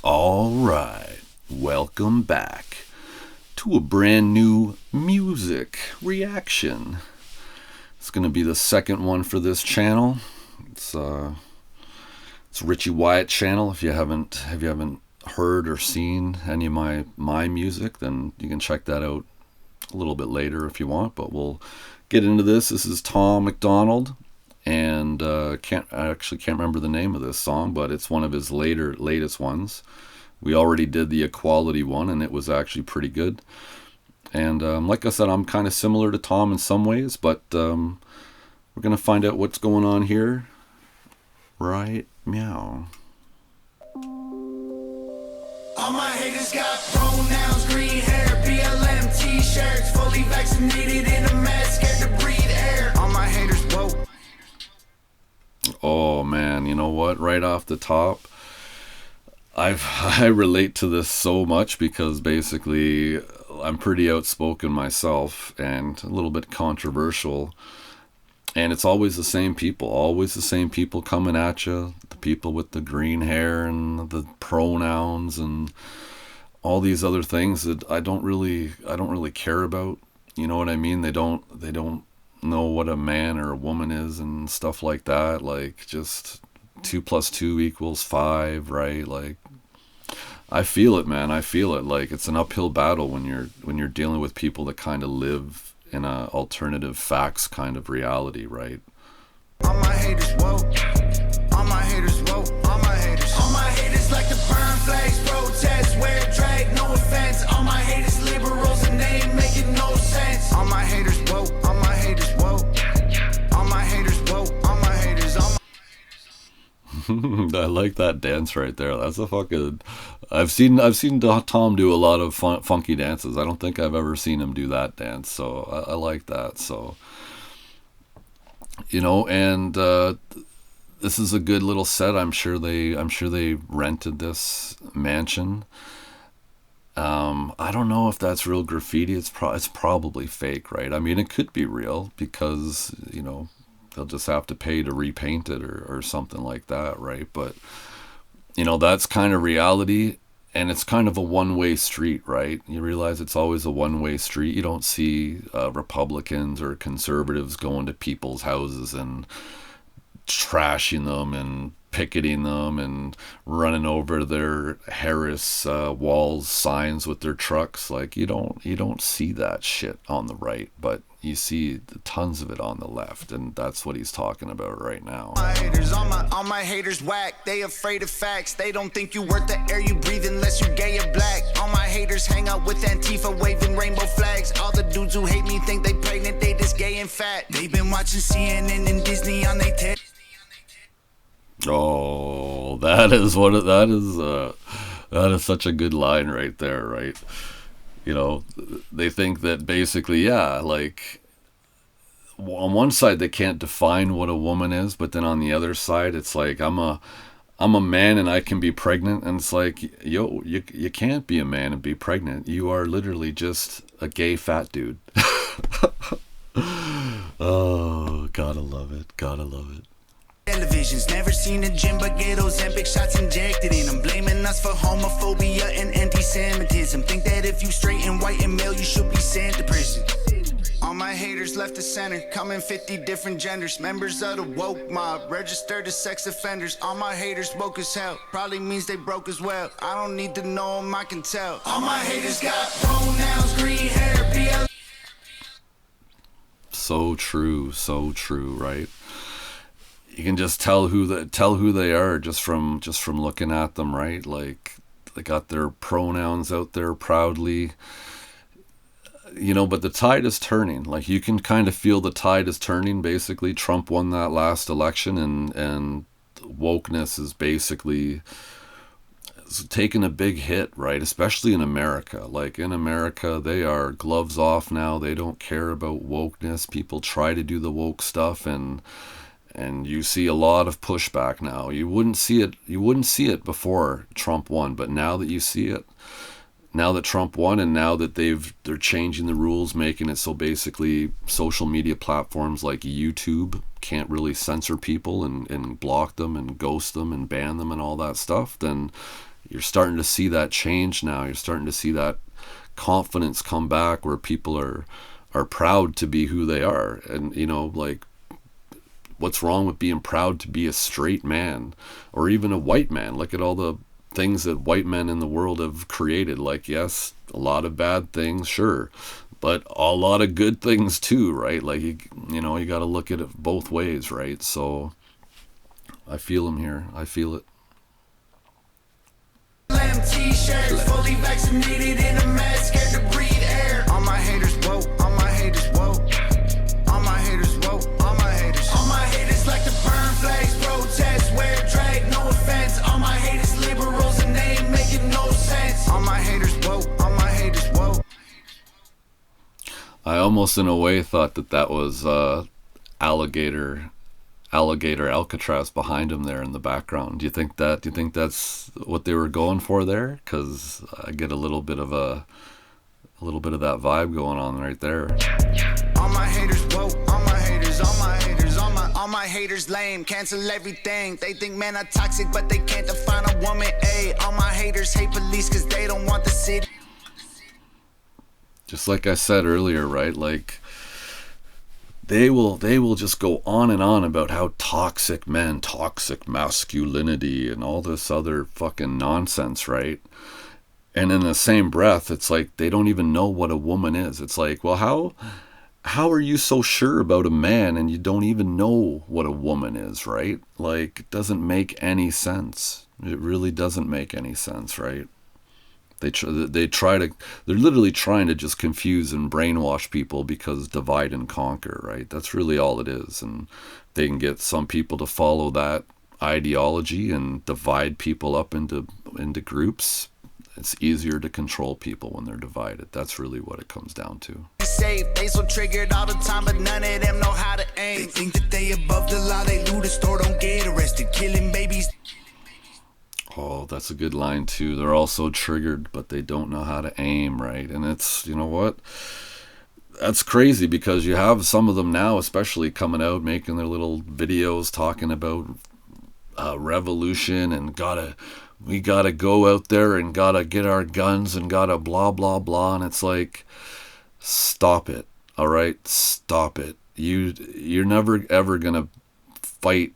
All right, welcome back to a brand new music reaction. It's going to be the second one for this channel. It's Richie Wyatt channel. If you haven't heard or seen any of my music, then you can check that out a little bit later if you want. But we'll get into this. This is Tom MacDonald, and I actually can't remember the name of this song, but it's one of his latest ones. We already did the Equality one, and it was actually pretty good. And like I said, I'm kind of similar to Tom in some ways, but we're gonna find out what's going on here right meow. All my haters got pronouns, green hair, BLM t-shirts, fully vaccinated in a mask, scared to breathe air. All my haters woke. Oh man, you know what? Right off the top, I relate to this so much because basically I'm pretty outspoken myself and a little bit controversial. And it's always the same people coming at you. The people with the green hair and the pronouns and all these other things that I don't really care about. You know what I mean? They don't know what a man or a woman is and stuff like that. Like, just 2 + 2 = 5, right? Like, I feel it, man. I feel it. Like, it's an uphill battle when you're dealing with people that kind of live in a alternative facts kind of reality, right? All my haters woke. All my haters woke. All my haters like to burn flags, protest, wear drag, no offense. All my haters liberals and they ain't making no sense. All my haters woke. All my haters woke. All my haters woke. All my haters. I like that dance right there. That's a fucking. I've seen Tom do a lot of funky dances. I don't think I've ever seen him do that dance. So I like that. So, you know, and this is a good little set. I'm sure they rented this mansion. I don't know if that's real graffiti. It's probably fake, right? I mean, it could be real because, you know, they'll just have to pay to repaint it or something like that, right? But, you know, that's kind of reality, and it's kind of a one-way street, right? You realize it's always a one-way street. You don't see Republicans or conservatives going to people's houses and trashing them and picketing them and running over their Harris Walls signs with their trucks. Like, you don't see that shit on the right, but you see tons of it on the left, and that's what he's talking about right now. All my haters whack. They afraid of facts. They don't think you worth the air you breathe unless you gay or black. All my haters hang out with Antifa waving rainbow flags. All the dudes who hate me think they pregnant, they just gay and fat. They've been watching CNN and Disney on their tail. Oh, that is such a good line right there, right? You know, they think that basically, yeah, like, on one side they can't define what a woman is, but then on the other side it's like, I'm a man and I can be pregnant, and it's like, yo, you can't be a man and be pregnant. You are literally just a gay fat dude. Oh, gotta love it. Televisions, never seen a gym but get Ozempic shots injected in them. Blaming us for homophobia and anti-Semitism. Think that if you straight and white and male, you should be sent to prison. All my haters left the center, come in 50 different genders. Members of the woke mob, registered as sex offenders. All my haters woke as hell, probably means they broke as well. I don't need to know them, I can tell. All my haters got pronouns, green hair, BLM. So true, right? You can just tell who they are just from looking at them, right? Like, they got their pronouns out there proudly, you know. But the tide is turning. Like, you can kind of feel the tide is turning. Basically, Trump won that last election, and wokeness is basically taking a big hit, right? Especially in America. Like, in America, they are gloves off now. They don't care about wokeness. People try to do the woke stuff, and you see a lot of pushback now. You wouldn't see it before Trump won, but now that you see it, now that Trump won, and now that they're changing the rules, making it so basically social media platforms like YouTube can't really censor people and block them and ghost them and ban them and all that stuff, then you're starting to see that change now. You're starting to see that confidence come back, where people are proud to be who they are. And like, what's wrong with being proud to be a straight man, or even a white man? Look at all the things that white men in the world have created. Like, yes, a lot of bad things, sure, but a lot of good things too, right? Like, you got to look at it both ways, right? So I feel him here. I feel it. T-shirts, fully vaccinated in a mask, scared to breathe air. All my haters woke, all my haters woke. All my haters woke, all my haters. All my haters like to burn flags, protest, wear drag, no offense. All my haters liberals and they ain't making no sense. All my haters woke, all my haters woke. I almost in a way thought that was alligator Alcatraz behind him there in the background. Do you think that's what they were going for there? Because I get a little bit of that vibe going on right there. All my haters woke, all my haters, all my haters, all my haters lame, cancel everything. They think men are toxic, but they can't define a woman. Ay, all my haters hate police because they don't want the city. Just like I said earlier, right? Like, they will just go on and on about how toxic men, toxic masculinity, and all this other fucking nonsense, right? And in the same breath, it's like they don't even know what a woman is. It's like, well, how are you so sure about a man and you don't even know what a woman is, right? Like, it doesn't make any sense. It really doesn't make any sense, right? They're literally trying to just confuse and brainwash people, because divide and conquer, right? That's really all it is. And they can get some people to follow that ideology and divide people up into groups. It's easier to control people when they're divided. That's really what it comes down to. Safe, they so triggered all the time, but none of them know how to aim. They think that they above the law, they loot a store, don't get arrested, killing babies. Oh, that's a good line too. They're all so triggered, but they don't know how to aim, right? And it's, you know what? That's crazy, because you have some of them now, especially coming out, making their little videos talking about revolution and we gotta go out there and gotta get our guns and gotta blah, blah, blah. And it's like, stop it. All right. Stop it. You're never ever going to fight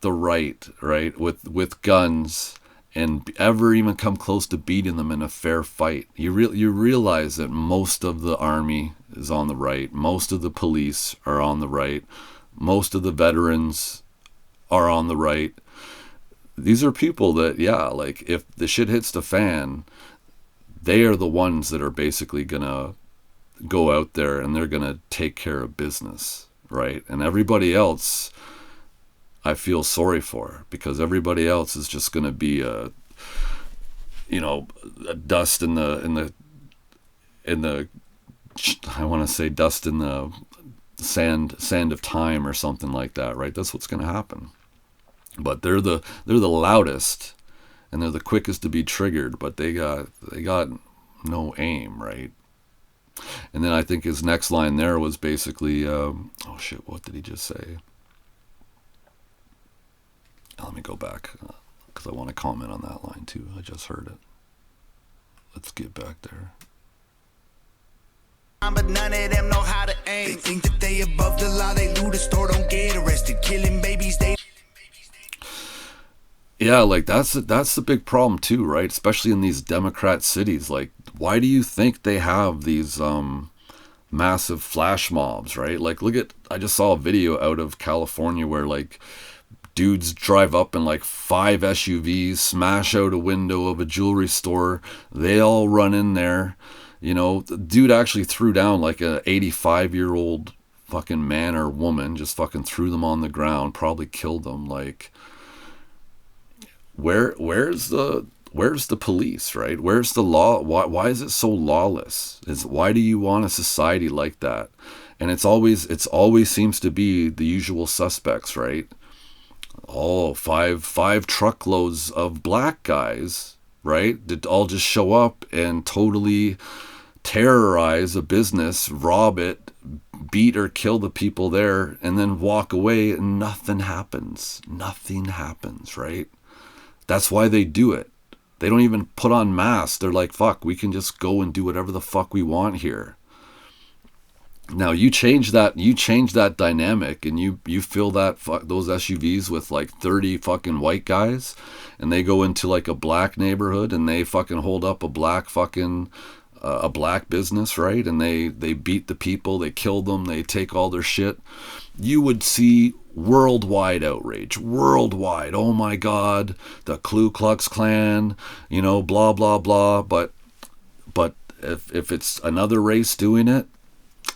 the right with guns and ever even come close to beating them in a fair fight. You realize that most of the army is on the right, most of the police are on the right, most of the veterans are on the right. These are people that, like, if the shit hits the fan, they are the ones that are basically gonna go out there and they're gonna take care of business, right? And everybody else, I feel sorry for, because everybody else is just going to be a dust in the I want to say dust in the sand of time or something like that, right? That's what's going to happen. But they're the loudest and they're the quickest to be triggered, but they got no aim, right? And then I think his next line there was basically, what did he just say? Let me go back, because I want to comment on that line too. I just heard it. Let's get back there. But none of them know how to aim. They think that they above the law, they loot a store, don't get arrested, killing babies. Yeah, like that's the big problem too, right? Especially in these Democrat cities. Like, why do you think they have these massive flash mobs, right? Like, I just saw a video out of California where, like, dudes drive up in like 5 SUVs, smash out a window of a jewelry store. They all run in there. The dude actually threw down like a 85-year-old fucking man or woman, just fucking threw them on the ground, probably killed them. Like, where's the police, right? Where's the law? Why is it so lawless? Why do you want a society like that? And it's always seems to be the usual suspects, right? Oh, five truckloads of black guys, right? Did all just show up and totally terrorize a business, rob it, beat or kill the people there, and then walk away and nothing happens. Nothing happens, right? That's why they do it, They don't even put on masks. They're like, fuck, we can just go and do whatever the fuck we want here. Now you change that dynamic, and you fill those SUVs with like 30 fucking white guys, and they go into like a black neighborhood and they fucking hold up a black business, right? And they beat the people, they kill them, they take all their shit. You would see worldwide outrage, worldwide. Oh my God, the Ku Klux Klan, blah blah blah. But if it's another race doing it,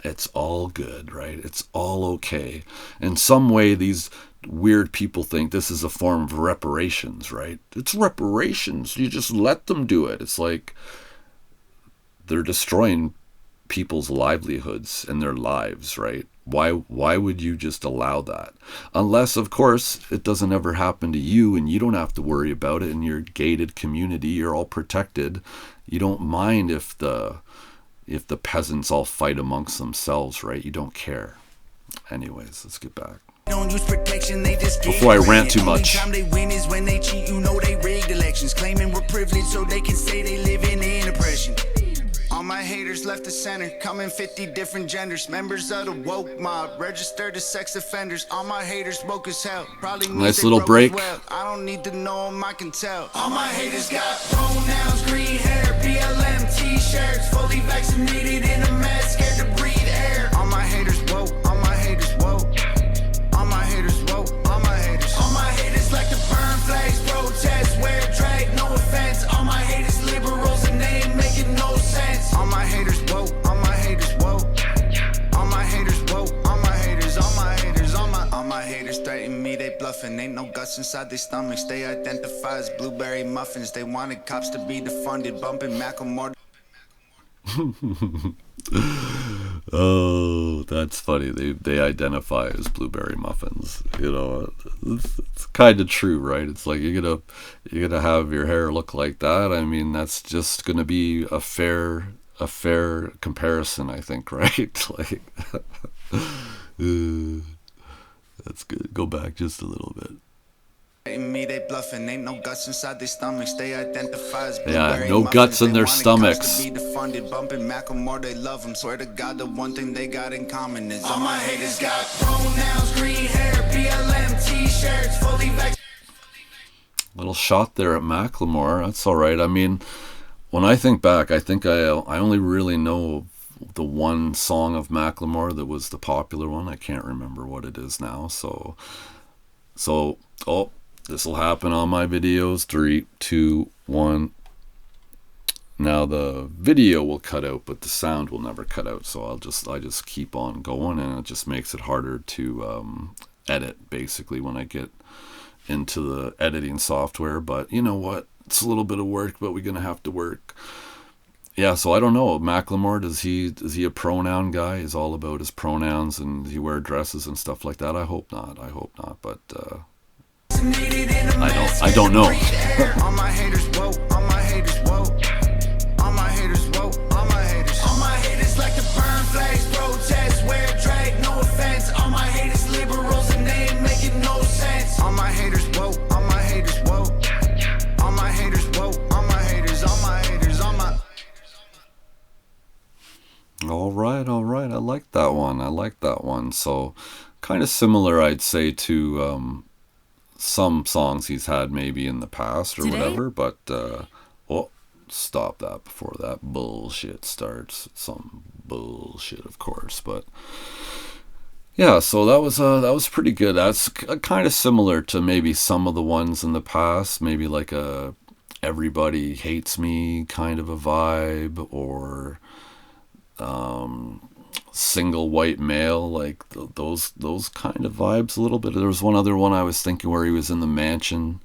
it's all good, right? It's all okay. In some way, these weird people think this is a form of reparations, right? It's reparations. You just let them do it. It's like they're destroying people's livelihoods and their lives, right? Why would you just allow that? Unless, of course, it doesn't ever happen to you and you don't have to worry about it in your gated community. You're all protected. You don't mind if the peasants all fight amongst themselves, right? You don't care. Anyways, let's get back. Don't use protection, they just before I rant too much. Only time they win is when they cheat, they rigged elections, claiming we're privileged so they can say they live in oppression. All my haters left the center, come in 50 different genders, members of the woke mob, registered as sex offenders. All my haters woke as hell, probably nice little break. Well. I don't need to know them, I can tell. All my haters got pronouns, green hair, BLM t-shirts, fully vaccinated in a mask, scared to breathe air. All my haters woke, all my haters woke, all my haters woke, all my haters like to burn flags, protest, wear drag, no offense. All my haters liberals and they ain't making no sense. All my haters woke, all my haters woke, all my haters woke, all my haters, all my haters, all my haters threaten me, they bluffing. Ain't no guts inside their stomachs, they identify as blueberry muffins. They wanted cops to be defunded, bumping Macklemore. Oh, that's funny. They identify as blueberry muffins. It's kind of true, right? It's like you're gonna have your hair look like that. I mean, that's just gonna be a fair comparison, I think, right? Like, that's good. Go back just a little bit. Me, they bluffing. Ain't no guts inside their stomachs. They identify as no guts in their stomachs. To be defunded, bumping Macklemore, they love him. Swear to God, the one thing they got in common is all my haters got pronouns, green hair, BLM t-shirts, fully vaccinated. Little shot there at Macklemore. That's all right. I mean, when I think back, I think I only really know the one song of Macklemore that was the popular one. I can't remember what it is now. So, this will happen on my videos. 3, 2, 1. Now the video will cut out, but the sound will never cut out. So I just keep on going, and it just makes it harder to edit, basically, when I get into the editing software. But you know what? It's a little bit of work, but we're gonna have to work. Yeah, so I don't know. Macklemore, is he a pronoun guy? Is all about his pronouns, and does he wear dresses and stuff like that? I hope not. But I don't know. All my haters woke, all my haters woke, all my haters woke, all my haters like to burn flags, protest, wear drag, no offense. All my haters liberals and they ain't making no sense. All my haters woke, all my haters woke, all my haters woke, all my haters, all my haters, all my. All right. I like that one. So, kind of similar, I'd say, to some songs he's had maybe in the past or whatever. But stop that before that bullshit starts. Some bullshit, of course. But yeah, so that was pretty good. That's kind of similar to maybe some of the ones in the past. Maybe like a Everybody Hates Me kind of a vibe, or Single White Male, like those kind of vibes a little bit. There was one other one I was thinking where he was in the mansion,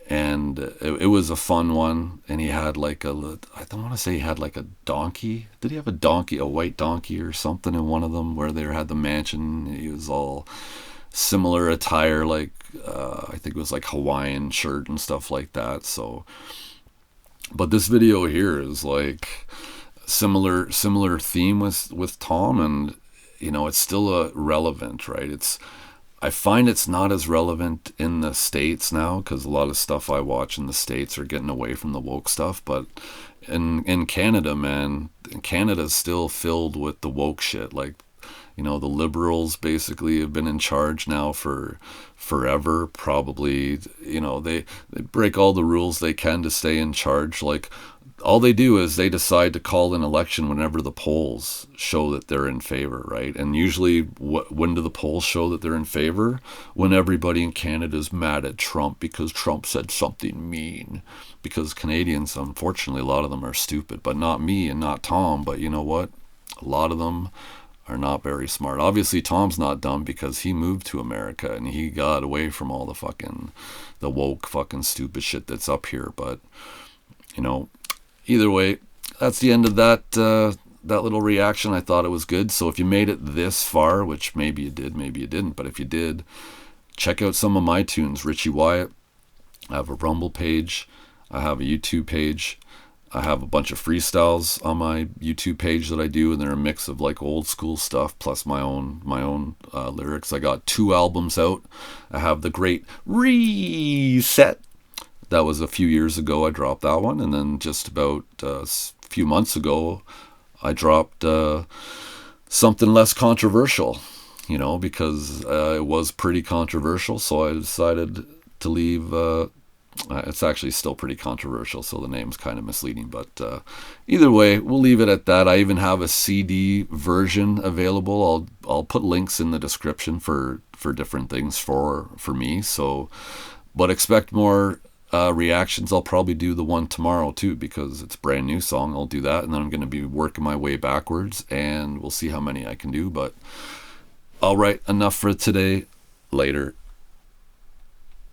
and it was a fun one, and he had like I don't want to say he had like a donkey. Did he have a donkey, a white donkey or something in one of them where they had the mansion? He was all similar attire, like I think it was like Hawaiian shirt and stuff like that. So, but this video here is like similar theme with Tom, and it's still relevant, right? I find it's not as relevant in the States now because a lot of stuff I watch in the States are getting away from the woke stuff. But in Canada, man, Canada's still filled with the woke shit. Like, the liberals basically have been in charge now for forever. Probably, they break all the rules they can to stay in charge. Like, all they do is they decide to call an election whenever the polls show that they're in favor, right? And usually, when do the polls show that they're in favor? When everybody in Canada is mad at Trump because Trump said something mean. Because Canadians, unfortunately, a lot of them are stupid, but not me and not Tom. But you know what? A lot of them are not very smart. Obviously, Tom's not dumb because he moved to America and he got away from all the woke fucking stupid shit that's up here. But, either way, that's the end of that little reaction. I thought it was good. So if you made it this far, which maybe you did, maybe you didn't, but if you did, check out some of my tunes. Richie Wyatt. I have a Rumble page. I have a YouTube page. I have a bunch of freestyles on my YouTube page that I do, and they're a mix of like old school stuff plus my own lyrics. I got 2 albums out. I have the Great Reset. That was a few years ago. I dropped that one, and then just about a few months ago, I dropped something less controversial. Because it was pretty controversial, so I decided to leave. It's actually still pretty controversial, so the name's kind of misleading. But either way, we'll leave it at that. I even have a CD version available. I'll put links in the description for different things for me. So, but expect more reactions. I'll probably do the one tomorrow too because it's a brand new song. I'll do that, and then I'm going to be working my way backwards, and we'll see how many I can do. But all right, enough for today. Later.